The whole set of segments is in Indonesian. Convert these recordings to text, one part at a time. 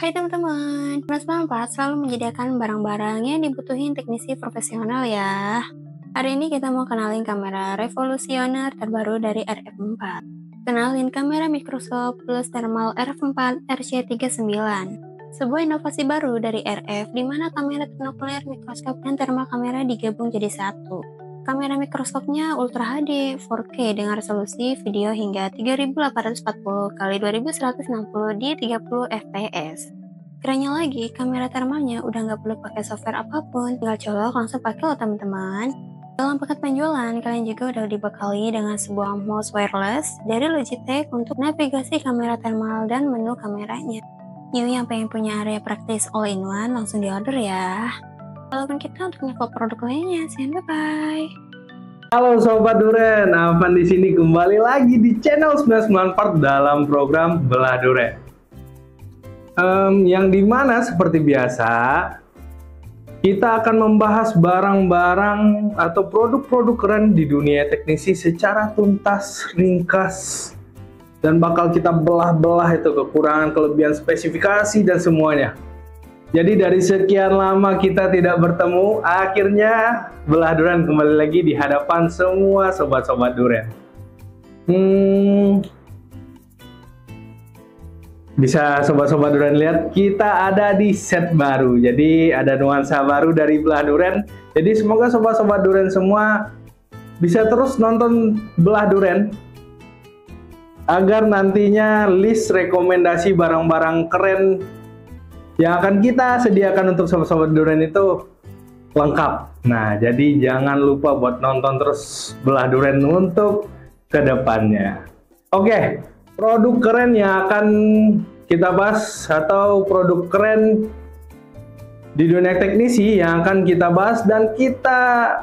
Hai teman-teman, Mas selalu menyediakan barang-barang yang dibutuhin teknisi profesional ya. Hari ini kita mau kenalin kamera revolusioner terbaru dari RF4. Kenalin kamera Microscope Plus Thermal RF4 RC39. Sebuah inovasi baru dari RF di mana kamera termokuler, mikroskop, dan thermal kamera digabung jadi satu. Kamera mikroskopnya Ultra HD 4K dengan resolusi video hingga 3840 x 2160 di 30 fps. Kerennya lagi, kamera thermalnya udah nggak perlu pakai software apapun, tinggal colok langsung pakai loh teman-teman. Dalam paket penjualan, kalian juga udah dibekali dengan sebuah mouse wireless dari Logitech untuk navigasi kamera thermal dan menu kameranya. Yuk yang pengen punya area praktis all-in-one langsung diorder ya. Follow kita untuk info produk lainnya. See you, bye-bye. Halo Sobat Duren, Afan di sini kembali lagi di channel 994 dalam program Belah Duren. Yang dimana seperti biasa kita akan membahas barang-barang atau produk-produk keren di dunia teknisi secara tuntas, ringkas, dan bakal kita belah-belah itu kekurangan, kelebihan, spesifikasi dan semuanya. Jadi dari sekian lama kita tidak bertemu, akhirnya Belah Duren kembali lagi di hadapan semua sobat-sobat Duren. Bisa sobat-sobat Duren lihat, kita ada di set baru. Jadi ada nuansa baru dari Belah Duren. Jadi semoga sobat-sobat Duren semua bisa terus nonton Belah Duren, agar nantinya list rekomendasi barang-barang keren yang akan kita sediakan untuk sobat-sobat Duren itu lengkap. Nah, jadi jangan lupa buat nonton terus Belah Duren untuk kedepannya. Oke, produk keren yang akan kita bahas atau produk keren di dunia teknisi yang akan kita bahas dan kita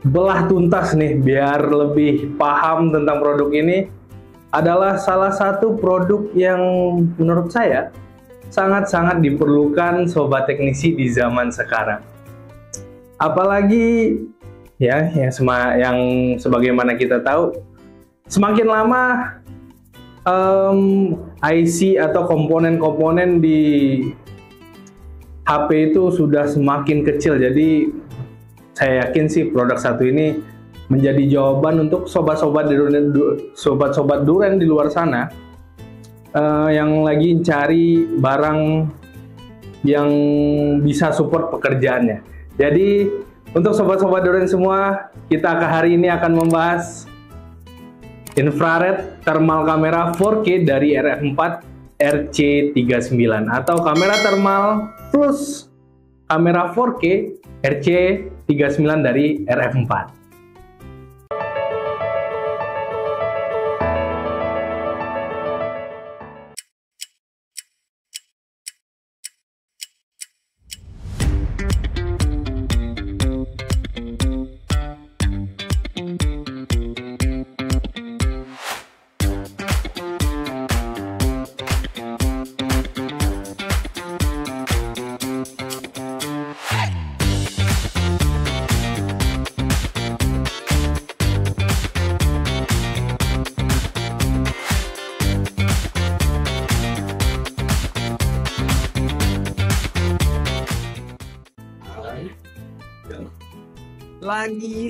belah tuntas nih biar lebih paham tentang produk ini adalah salah satu produk yang menurut saya sangat-sangat diperlukan sobat teknisi di zaman sekarang. Apalagi ya yang sebagaimana kita tahu, semakin lama IC atau komponen-komponen di HP itu sudah semakin kecil. Jadi saya yakin sih produk satu ini menjadi jawaban untuk sobat-sobat Duren di luar sana yang lagi cari barang yang bisa support pekerjaannya. Jadi untuk sobat-sobat Duren semua, kita hari ini akan membahas infrared thermal kamera 4K dari RF4 RC39 atau kamera thermal plus kamera 4K RC39 dari RF4.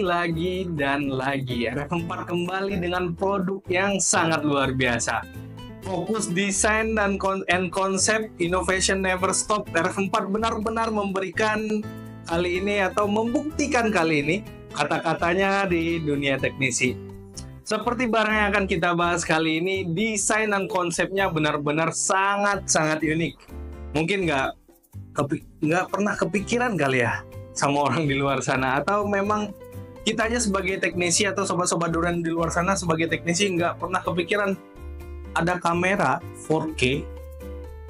Lagi RF4 kembali dengan produk yang sangat luar biasa. Fokus desain dan konsep, innovation never stop. RF4 benar-benar memberikan kali ini atau membuktikan kali ini kata-katanya di dunia teknisi. Seperti barang yang akan kita bahas kali ini, desain dan konsepnya benar-benar sangat-sangat unik. Mungkin nggak pernah kepikiran kali ya sama orang di luar sana, atau memang kita aja sebagai teknisi atau sobat-sobat Duren di luar sana sebagai teknisi nggak pernah kepikiran ada kamera 4K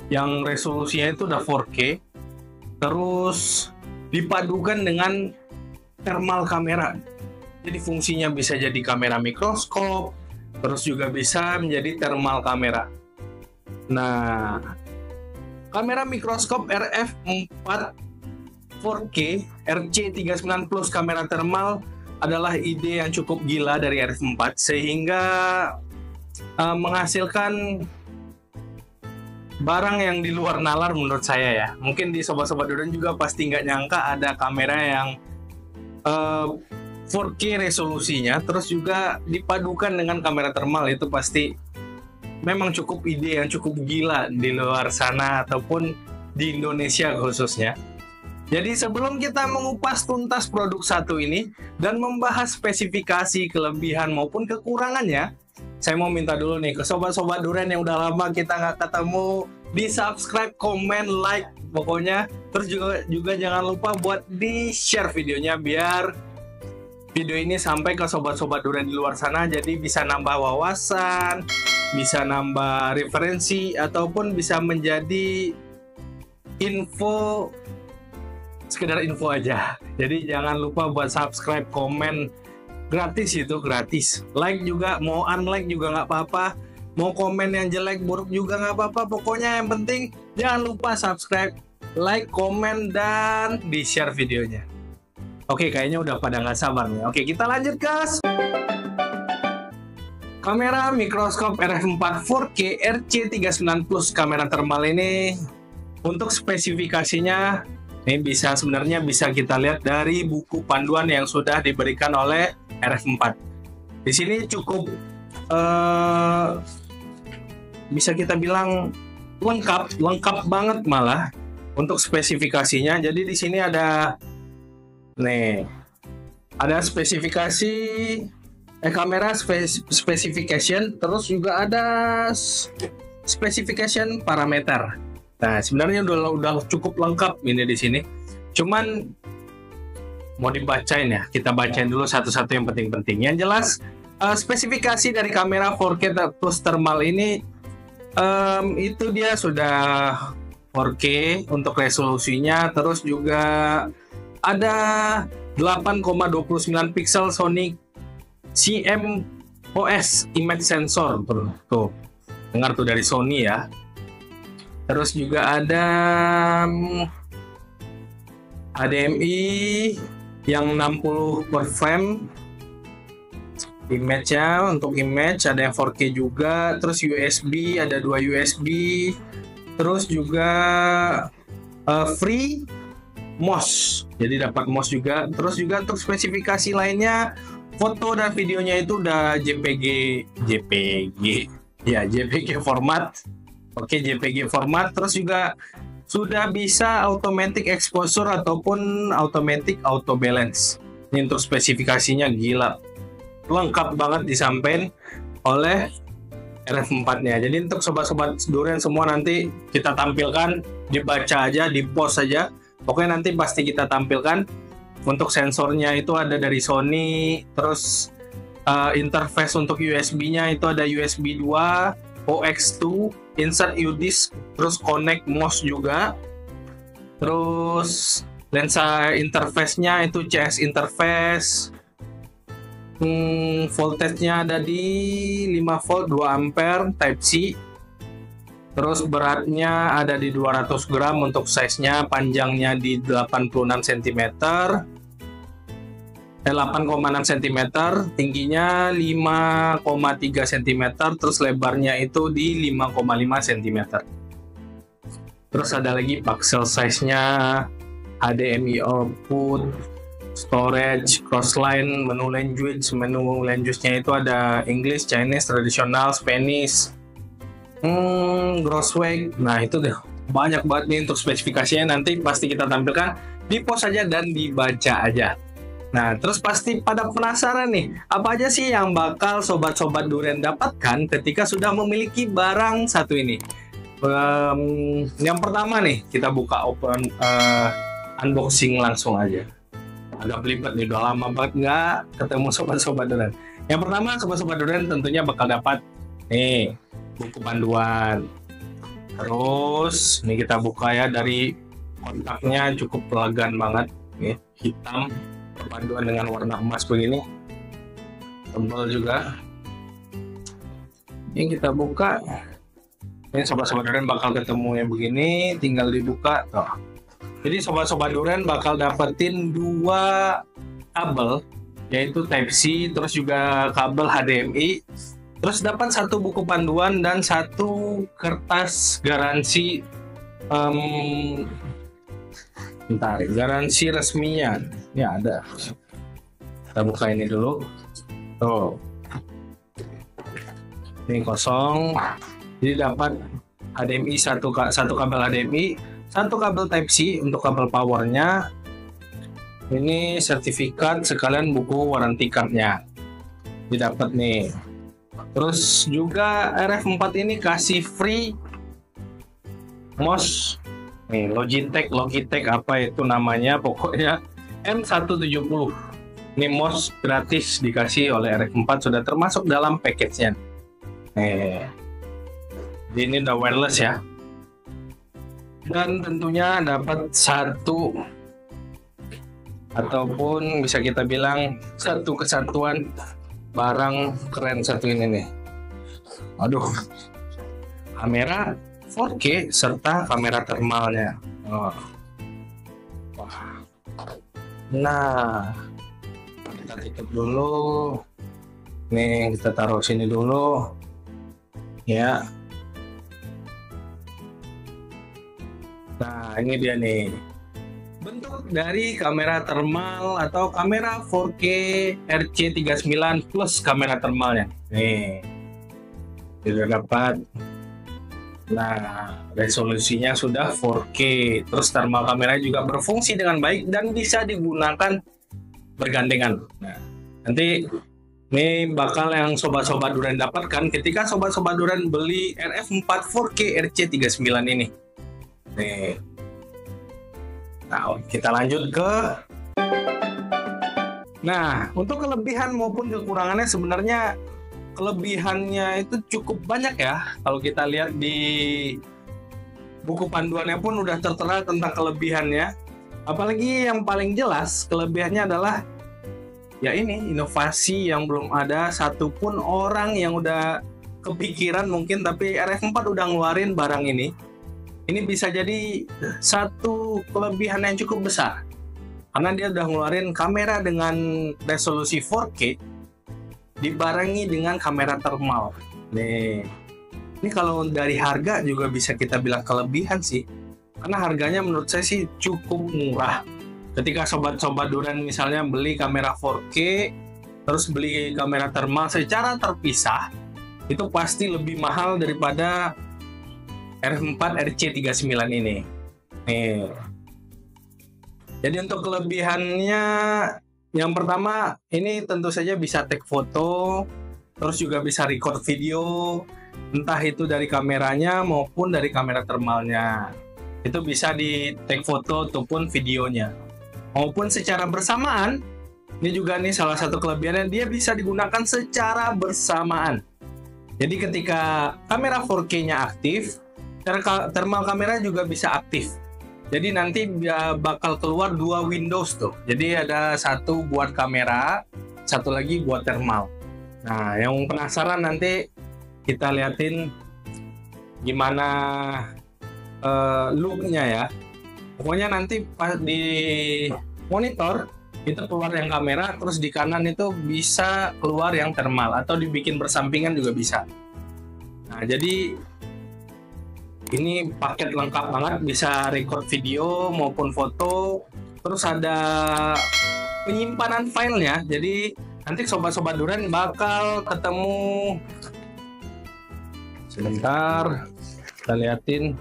yang resolusinya itu udah 4K terus dipadukan dengan thermal kamera. Jadi fungsinya bisa jadi kamera mikroskop, terus juga bisa menjadi thermal kamera. Nah, kamera mikroskop RF4 4K RC39 plus kamera thermal adalah ide yang cukup gila dari RF4 sehingga menghasilkan barang yang di luar nalar menurut saya ya. Mungkin di sobat-sobat durian juga pasti nggak nyangka ada kamera yang 4K resolusinya, terus juga dipadukan dengan kamera thermal. Itu pasti memang cukup ide yang cukup gila di luar sana ataupun di Indonesia khususnya. Jadi sebelum kita mengupas tuntas produk satu ini dan membahas spesifikasi, kelebihan maupun kekurangannya, saya mau minta dulu nih ke sobat-sobat durian yang udah lama kita nggak ketemu, di subscribe, komen, like pokoknya. Terus juga jangan lupa buat di share videonya biar video ini sampai ke sobat-sobat durian di luar sana, jadi bisa nambah wawasan, bisa nambah referensi, ataupun bisa menjadi info, sekedar info aja. Jadi jangan lupa buat subscribe, komen, gratis itu gratis. Like juga, mau unlike juga nggak apa-apa, mau komen yang jelek buruk juga nggak apa-apa. Pokoknya yang penting jangan lupa subscribe, like, komen, dan di share videonya. Oke, kayaknya udah pada nggak sabar nih. Oke, kita lanjut guys. Kamera mikroskop RF4 4K RC39 Plus kamera thermal ini, untuk spesifikasinya ini sebenarnya bisa kita lihat dari buku panduan yang sudah diberikan oleh RF4. Di sini cukup bisa kita bilang lengkap banget malah untuk spesifikasinya. Jadi di sini ada spesifikasi kamera specification, terus juga ada specification parameter. Nah, sebenarnya udah cukup lengkap ini di sini. Cuman mau dibacain ya, kita bacain dulu satu-satu yang penting-penting. Yang jelas spesifikasi dari kamera 4K plus thermal ini itu dia sudah 4K untuk resolusinya, terus juga ada 8,29 pixel Sony CMOS image sensor tuh. Dengar tuh dari Sony ya. Terus juga ada HDMI yang 60 per frame image-nya. Untuk image ada yang 4K juga, terus USB ada 2 USB, terus juga free MOS, jadi dapat MOS juga. Terus juga untuk spesifikasi lainnya, foto dan videonya itu udah JPG format. Oke, JPG format. Terus juga sudah bisa automatic exposure ataupun automatic auto balance. Ini untuk spesifikasinya gila, lengkap banget disampaikan oleh RF4-nya. Jadi untuk sobat-sobat durian semua nanti kita tampilkan, dibaca aja, di post aja. Pokoknya nanti pasti kita tampilkan. Untuk sensornya itu ada dari Sony, terus interface untuk USB-nya itu ada USB 2, OX2, insert UDIS, terus connect MOS juga. Terus lensa interface-nya itu CS interface. Voltage-nya ada di 5 volt 2 ampere Type C. Terus beratnya ada di 200 gram untuk size-nya, panjangnya di 86 cm, 8,6 cm, tingginya 5,3 cm, terus lebarnya itu di 5,5 cm. Terus ada lagi pixel size-nya, HDMI output, storage, crossline, menu language-nya itu ada English, Chinese, tradisional, Spanish, gross weight. Nah itu deh, banyak banget nih untuk spesifikasinya. Nanti pasti kita tampilkan, di post aja dan dibaca aja. Nah terus pasti pada penasaran nih, apa aja sih yang bakal sobat-sobat durian dapatkan ketika sudah memiliki barang satu ini. Yang pertama nih, kita buka unboxing langsung aja. Agak belibet nih, udah lama banget nggak ketemu sobat-sobat durian. Yang pertama, sobat-sobat durian tentunya bakal dapat nih buku panduan. Terus ini kita buka ya, dari kontaknya cukup elegan banget nih, hitam, perpaduan dengan warna emas begini, tebal juga. Ini kita buka, ini sobat-sobat durian bakal ketemu yang begini, tinggal dibuka tuh. Jadi sobat-sobat durian bakal dapetin 2 kabel, yaitu Type C, terus juga kabel HDMI, Terus dapat satu buku panduan dan satu kertas garansi, bentar, garansi resminya. Ya ada. Kita buka ini dulu. Tuh. Ini kosong. Jadi dapat HDMI satu kabel HDMI, satu kabel Type C untuk kabel powernya. Ini sertifikat sekalian buku warranty cardnya. Didapat nih. Terus juga RF4 ini kasih free mouse. Nih Logitech apa itu namanya, pokoknya M170. Ini mouse gratis dikasih oleh RF4, sudah termasuk dalam package-nya. Ini udah wireless ya. Dan tentunya dapat satu, ataupun bisa kita bilang satu kesatuan barang keren satu ini nih. Aduh, kamera 4K serta kamera thermalnya. Nah, kita tutup dulu. Nih, kita taruh sini dulu. Ya. Nah, ini dia nih. Bentuk dari kamera thermal atau kamera 4K RC39 plus kamera thermalnya. Nih. Sudah dapat. Nah, resolusinya sudah 4K. Terus thermal kamera juga berfungsi dengan baik dan bisa digunakan bergandengan. Nah, nanti ini bakal yang sobat-sobat Duren dapatkan ketika sobat-sobat Duren beli RF4 4K RC39 ini. Nih. Nah, kita lanjut ke. Nah, untuk kelebihan maupun kekurangannya sebenarnya kelebihannya itu cukup banyak ya. Kalau kita lihat di buku panduannya pun udah tertera tentang kelebihannya. Apalagi yang paling jelas kelebihannya adalah ya ini inovasi yang belum ada satupun orang yang udah kepikiran mungkin, tapi RF4 udah ngeluarin barang ini. Ini bisa jadi satu kelebihan yang cukup besar karena dia udah ngeluarin kamera dengan resolusi 4K dibarengi dengan kamera thermal. Nih, ini kalau dari harga juga bisa kita bilang kelebihan sih, karena harganya menurut saya sih cukup murah. Ketika sobat-sobat Duren misalnya beli kamera 4K terus beli kamera thermal secara terpisah, itu pasti lebih mahal daripada RF4 RC39 ini. Nih. Jadi untuk kelebihannya, yang pertama ini tentu saja bisa take foto, terus juga bisa record video, entah itu dari kameranya maupun dari kamera thermalnya. Itu bisa di take foto ataupun videonya. Maupun secara bersamaan, ini juga nih salah satu kelebihannya, dia bisa digunakan secara bersamaan. Jadi ketika kamera 4K-nya aktif, thermal kamera juga bisa aktif. Jadi nanti bakal keluar dua Windows tuh. Jadi ada satu buat kamera, satu lagi buat thermal. Nah, yang penasaran nanti kita liatin gimana look-nya ya. Pokoknya nanti pas di monitor itu keluar yang kamera, terus di kanan itu bisa keluar yang thermal, atau dibikin bersampingan juga bisa. Nah, jadi ini paket lengkap banget, bisa record video maupun foto, terus ada penyimpanan filenya. Jadi nanti sobat-sobat Duren bakal ketemu. Sebentar, kita liatin.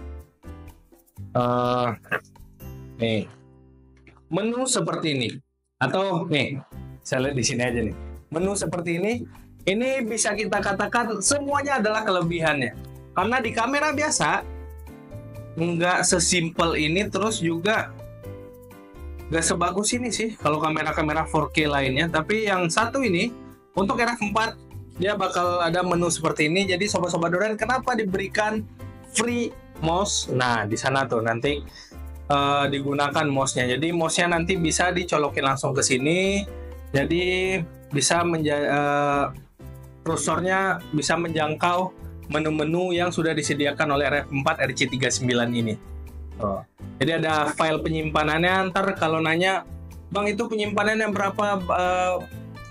Nih, menu seperti ini, atau nih, saya lihat di sini aja nih. Menu seperti ini bisa kita katakan semuanya adalah kelebihannya. Karena di kamera biasa nggak sesimpel ini, terus juga nggak sebagus ini sih kalau kamera-kamera 4K lainnya. Tapi yang satu ini untuk RF4 dia bakal ada menu seperti ini. Jadi sobat-sobat Duren, kenapa diberikan free mouse? Nah, di sana tuh nanti digunakan mouse-nya. Jadi mouse-nya nanti bisa dicolokin langsung ke sini. Jadi bisa kursornya bisa menjangkau menu-menu yang sudah disediakan oleh RF4 RC39 ini. Jadi ada file penyimpanannya. Ntar kalau nanya, Bang itu penyimpanannya berapa,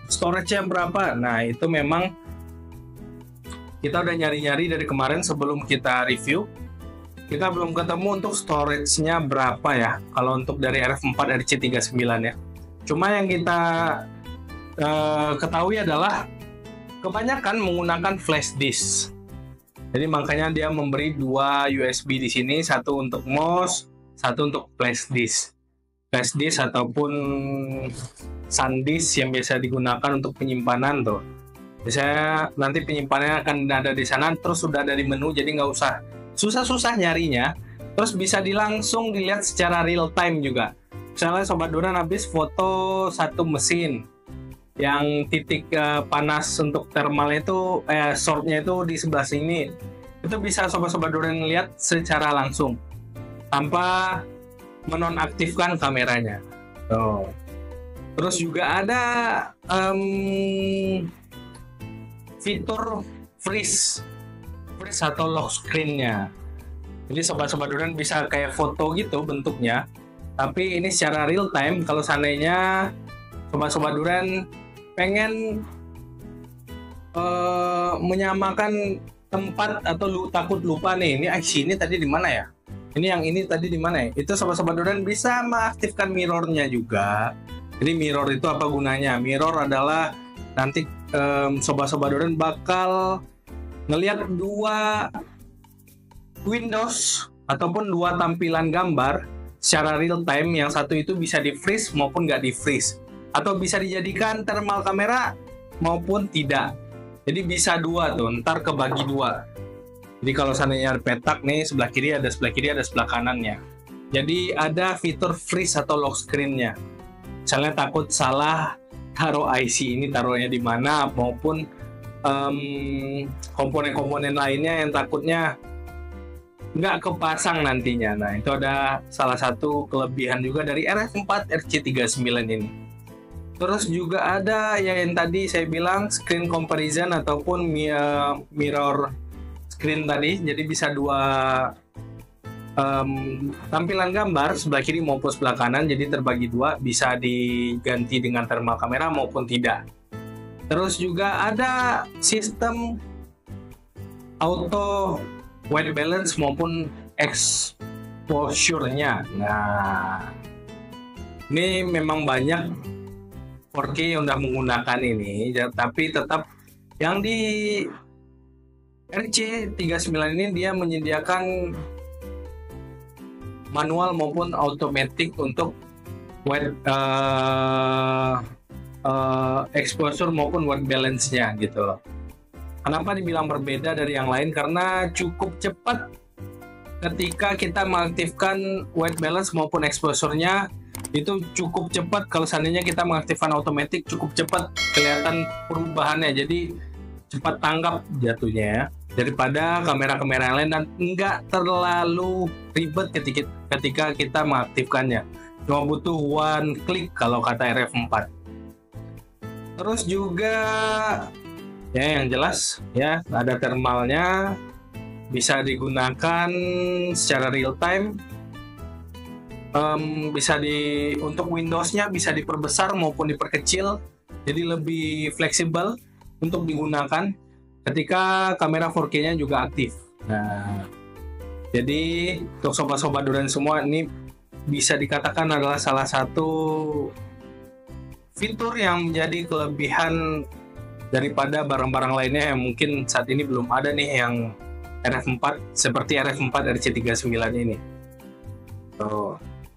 storage-nya berapa? Nah, itu memang kita udah nyari-nyari dari kemarin sebelum kita review. Kita belum ketemu untuk storage-nya berapa ya, kalau untuk dari RF4 RC39 ya. Cuma yang kita ketahui adalah kebanyakan menggunakan flash disk. Jadi makanya dia memberi 2 USB di sini, satu untuk mouse, satu untuk flash disk. Flash disk ataupun SanDisk yang biasa digunakan untuk penyimpanan tuh. Biasanya nanti penyimpanannya akan ada di sana, terus sudah ada di menu, jadi nggak usah susah-susah nyarinya. Terus bisa langsung dilihat secara real time juga. Misalnya Sobat Duren habis foto satu mesin yang titik panas untuk thermalnya itu shortnya itu di sebelah sini, itu bisa Sobat Duren lihat secara langsung tanpa menonaktifkan kameranya. Terus juga ada fitur freeze atau lock screen-nya. Jadi Sobat Duren bisa kayak foto gitu bentuknya, tapi ini secara real time. Kalau seandainya Sobat Duren pengen menyamakan tempat atau takut lupa nih, ini IC ini tadi di mana ya? Ini yang ini tadi di mana ya? Itu Sobat Duren bisa mengaktifkan mirror-nya juga. Jadi mirror itu apa gunanya? Mirror adalah nanti Sobat Duren bakal ngelihat 2 Windows ataupun 2 tampilan gambar secara real time. Yang satu itu bisa di freeze maupun nggak di freeze, atau bisa dijadikan thermal kamera maupun tidak. Jadi bisa 2 tuh, ntar kebagi 2. Jadi kalau seandainya ada petak nih, sebelah kiri ada sebelah kanannya. Jadi ada fitur freeze atau lock screen-nya. Misalnya takut salah taruh IC ini taruhnya di mana, maupun komponen-komponen lainnya yang takutnya nggak kepasang nantinya. Nah, itu ada salah satu kelebihan juga dari RF4 RC39 ini. Terus juga ada ya yang tadi saya bilang screen comparison ataupun mirror screen tadi. Jadi bisa 2 tampilan gambar sebelah kiri maupun sebelah kanan, jadi terbagi 2, bisa diganti dengan thermal kamera maupun tidak. Terus juga ada sistem auto white balance maupun exposure-nya. Nah, ini memang banyak 4K yang udah menggunakan ini, tapi tetap yang di RC39 ini dia menyediakan manual maupun automatic untuk white exposure maupun white balance-nya gitu loh. Kenapa dibilang berbeda dari yang lain? Karena cukup cepat ketika kita mengaktifkan white balance maupun exposure-nya, itu cukup cepat. Kalau seandainya kita mengaktifkan automatic, cukup cepat kelihatan perubahannya, jadi cepat tanggap jatuhnya ya, daripada kamera-kamera yang lain, dan enggak terlalu ribet ketika kita mengaktifkannya. Cuma butuh one click kalau kata RF4. Terus juga ya yang jelas ya ada thermalnya, bisa digunakan secara real time. Bisa untuk Windows-nya bisa diperbesar maupun diperkecil, jadi lebih fleksibel untuk digunakan ketika kamera 4K-nya juga aktif. Nah, jadi untuk Sobat Duren semua, ini bisa dikatakan adalah salah satu fitur yang menjadi kelebihan daripada barang-barang lainnya yang mungkin saat ini belum ada nih yang RF4 seperti RF4 RC39 ini.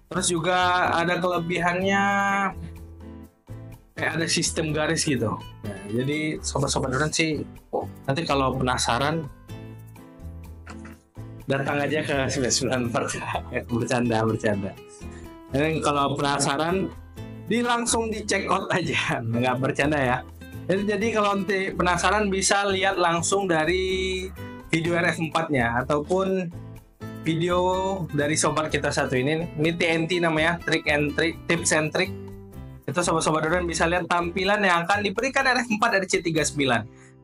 Terus juga ada kelebihannya kayak ada sistem garis gitu. Nah, jadi Sobat Duren sih nanti kalau penasaran datang aja ke 994. bercanda. Dan kalau penasaran langsung di check out aja, nggak bercanda ya. Jadi kalau nanti penasaran bisa lihat langsung dari video RF4-nya ataupun video dari sobat kita satu ini TNT namanya, tips and trick. Itu Sobat Duren bisa lihat tampilan yang akan diberikan RF4 RC39.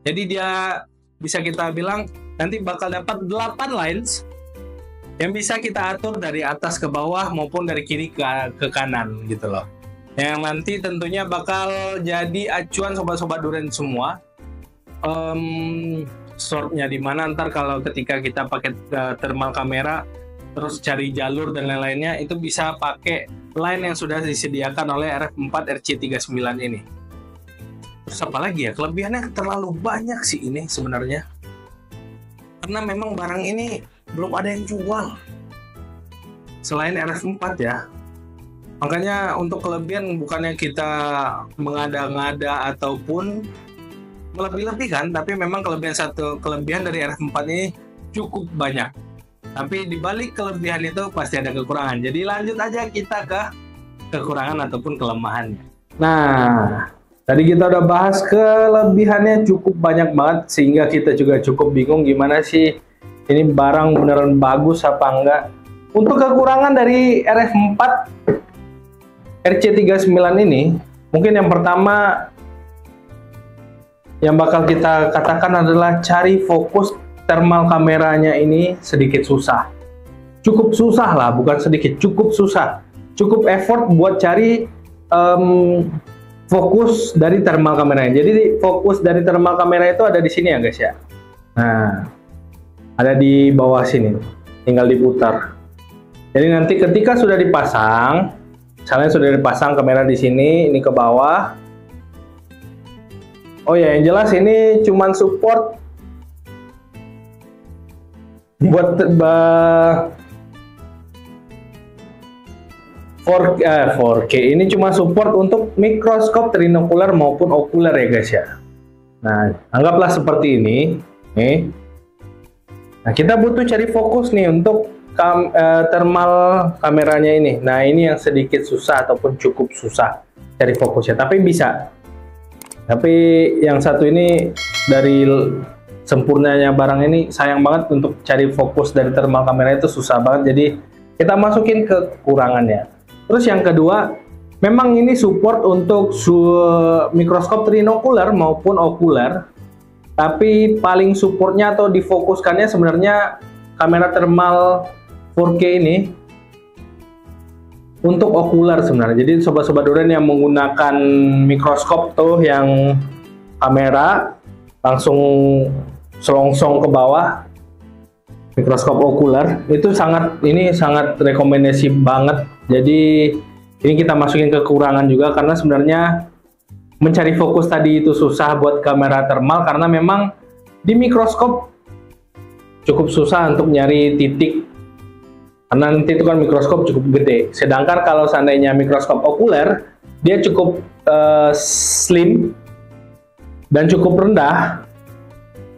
Jadi dia bisa kita bilang nanti bakal dapat 8 lines yang bisa kita atur dari atas ke bawah maupun dari kiri ke kanan gitu loh. Yang nanti tentunya bakal jadi acuan Sobat Duren semua. source-nya di mana, ntar kalau ketika kita pakai thermal kamera terus cari jalur dan lain-lainnya, itu bisa pakai line yang sudah disediakan oleh RF4 RC39 ini. Terus apa lagi ya, kelebihannya terlalu banyak sih ini sebenarnya, karena memang barang ini belum ada yang jual selain RF4 ya. Makanya untuk kelebihan bukannya kita mengada-ngada ataupun melebih-lebihkan, tapi memang kelebihan dari RF4 ini cukup banyak. Tapi di balik kelebihan itu pasti ada kekurangan. Jadi lanjut aja kita ke kekurangan ataupun kelemahannya. Nah, tadi kita udah bahas kelebihannya cukup banyak banget, sehingga kita juga cukup bingung gimana sih ini barang beneran bagus apa enggak. Untuk kekurangan dari RF4 RC39 ini, mungkin yang pertama yang bakal kita katakan adalah cari fokus thermal kameranya ini sedikit susah. Cukup susah lah, bukan sedikit, cukup susah. Cukup effort buat cari fokus dari thermal kameranya. Jadi fokus dari thermal kamera itu ada di sini ya guys ya. Nah, ada di bawah sini, tinggal diputar. Jadi nanti ketika sudah dipasang, misalnya sudah dipasang kamera di sini, ini ke bawah. Oh ya, yang jelas ini cuman support buat 4K. Ini cuma support untuk mikroskop trinokular maupun okuler ya guys ya. Nah, anggaplah seperti ini nih. Nah, kita butuh cari fokus nih untuk thermal kameranya ini. Nah, ini yang sedikit susah ataupun cukup susah cari fokusnya, tapi bisa. Tapi yang satu ini dari sempurnanya barang ini sayang banget, untuk cari fokus dari thermal kamera itu susah banget, jadi kita masukin kekurangannya. Terus yang kedua, memang ini support untuk mikroskop trinokular maupun okuler, tapi paling supportnya atau difokuskannya sebenarnya kamera thermal 4K ini untuk okuler sebenarnya. Jadi sobat-sobat Duren yang menggunakan mikroskop tuh yang kamera langsung selongsong ke bawah, mikroskop okuler itu sangat rekomendasi banget. Jadi ini kita masukin kekurangan juga, karena sebenarnya mencari fokus tadi itu susah buat kamera thermal, karena memang di mikroskop cukup susah untuk nyari titik, karena nanti itu kan mikroskop cukup gede. Sedangkan kalau seandainya mikroskop okuler, dia cukup slim dan cukup rendah,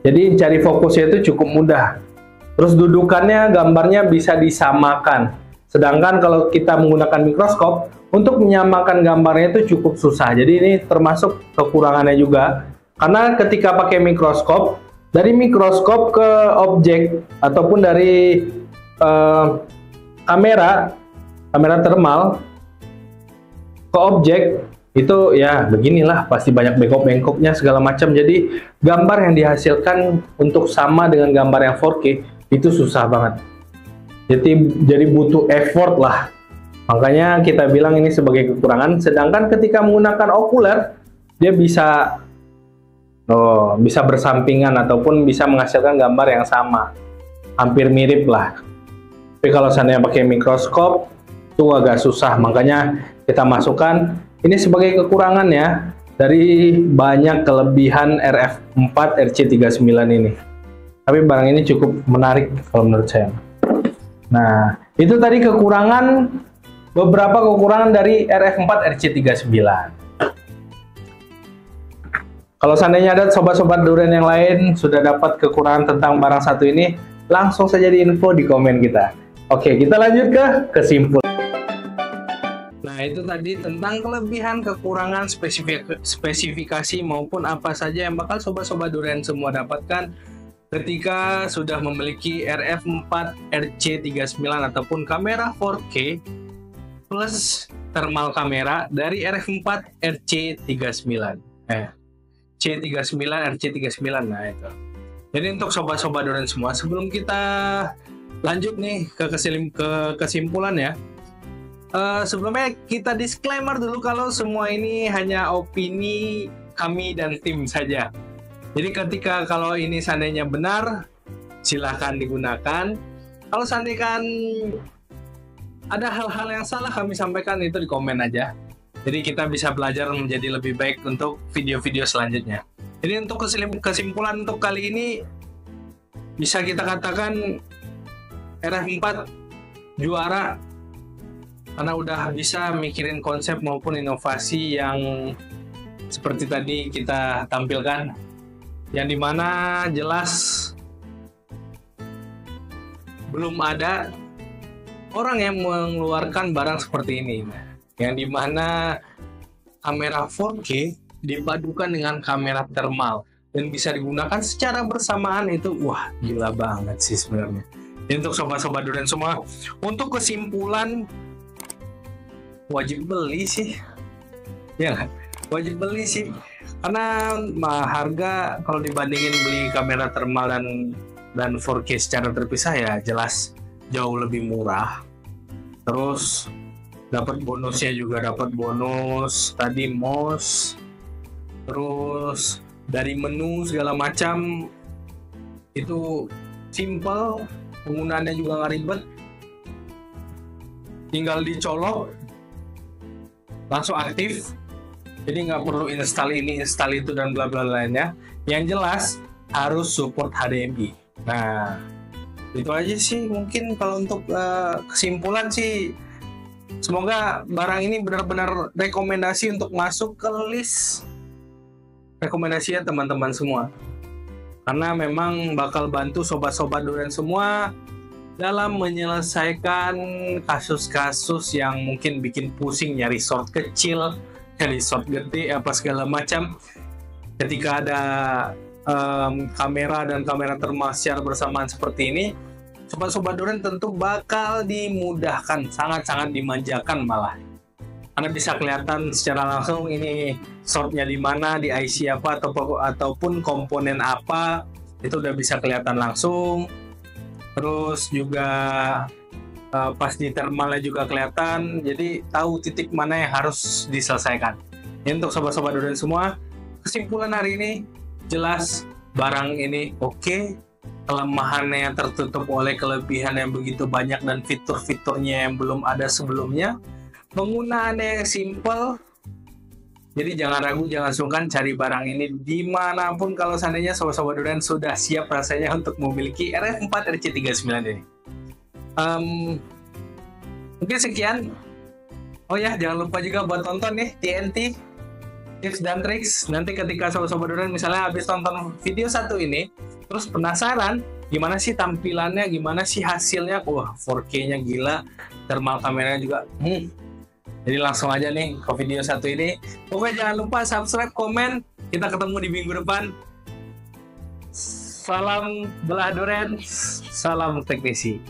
jadi cari fokusnya itu cukup mudah. Terus dudukannya, gambarnya bisa disamakan. Sedangkan kalau kita menggunakan mikroskop, untuk menyamakan gambarnya itu cukup susah. Jadi ini termasuk kekurangannya juga. Karena ketika pakai mikroskop, dari mikroskop ke objek ataupun dari kamera thermal ke objek, itu ya beginilah, pasti banyak bengkok-bengkoknya segala macam. Jadi gambar yang dihasilkan untuk sama dengan gambar yang 4K itu susah banget. Jadi butuh effort lah. Makanya kita bilang ini sebagai kekurangan. Sedangkan ketika menggunakan okuler, dia bisa bersampingan ataupun bisa menghasilkan gambar yang sama, hampir mirip lah. Tapi kalau seandainya pakai mikroskop itu agak susah. Makanya kita masukkan ini sebagai kekurangan ya dari banyak kelebihan RF4 RC39 ini. Tapi barang ini cukup menarik kalau menurut saya. Nah, itu tadi beberapa kekurangan dari RF4 RC39. Kalau seandainya ada sobat-sobat Duren yang lain sudah dapat kekurangan tentang barang satu ini, langsung saja di info di komen kita. Oke, kita lanjut ke kesimpulan. Nah, itu tadi tentang kelebihan, kekurangan, spesifikasi maupun apa saja yang bakal sobat-sobat Duren semua dapatkan ketika sudah memiliki RF4 RC39 ataupun kamera 4K plus thermal kamera dari RF4 RC39. C39 RC39. Nah, itu. Jadi untuk sobat-sobat Duren semua, sebelum kita lanjut nih ke kesimpulan ya. Sebelumnya kita disclaimer dulu kalau semua ini hanya opini kami dan tim saja. Jadi ketika kalau ini seandainya benar, silahkan digunakan. Kalau seandainya ada hal-hal yang salah kami sampaikan, itu di komen aja. Jadi kita bisa belajar menjadi lebih baik untuk video-video selanjutnya. Jadi untuk kesimpulan untuk kali ini, bisa kita katakan RF4 juara karena udah bisa mikirin konsep maupun inovasi yang seperti tadi kita tampilkan, yang dimana jelas belum ada orang yang mengeluarkan barang seperti ini, yang dimana kamera 4K dipadukan dengan kamera thermal dan bisa digunakan secara bersamaan. Itu wah, gila banget sih sebenarnya. Jadi untuk sobat-sobat durian semua, untuk kesimpulan wajib beli sih, ya kan? Wajib beli sih, karena harga kalau dibandingin beli kamera thermal dan 4K secara terpisah ya jelas jauh lebih murah. Terus dapat bonusnya juga, dapat bonus tadi mouse, terus dari menu segala macam itu simple, penggunaannya juga nggak ribet, tinggal dicolok langsung aktif. Jadi nggak perlu install ini, install itu dan bla bla lainnya. Yang jelas harus support HDMI. Nah, itu aja sih mungkin kalau untuk kesimpulan sih. Semoga barang ini benar-benar rekomendasi untuk masuk ke list rekomendasinya teman-teman semua. Karena memang bakal bantu sobat-sobat durian semua dalam menyelesaikan kasus-kasus yang mungkin bikin pusing, nyari short kecil, nyari short gede, apa segala macam. Ketika ada kamera dan kamera thermal secara bersamaan seperti ini, sobat-sobat durian tentu bakal dimudahkan, sangat-sangat dimanjakan malah. Karena bisa kelihatan secara langsung ini shortnya di mana, di IC apa, ataupun komponen apa, itu udah bisa kelihatan langsung. Terus juga pas di thermalnya juga kelihatan, jadi tahu titik mana yang harus diselesaikan. Ini untuk sobat-sobat durian semua, kesimpulan hari ini jelas barang ini oke. Kelemahannya yang tertutup oleh kelebihan yang begitu banyak dan fitur-fiturnya yang belum ada sebelumnya. Penggunaannya yang simple, jadi jangan ragu, jangan sungkan cari barang ini dimanapun kalau seandainya sobat-sobat durian sudah siap rasanya untuk memiliki RF4 RC39 ini. Mungkin sekian. Oh ya, jangan lupa juga buat tonton nih TNT Tips dan Triks. Nanti ketika sobat-sobat durian misalnya habis tonton video satu ini, terus penasaran gimana sih tampilannya, gimana sih hasilnya, wah 4K-nya gila, thermal kameranya juga jadi langsung aja nih ke video satu ini. Pokoknya jangan lupa subscribe, komen. Kita ketemu di minggu depan. Salam belah durian, salam teknisi.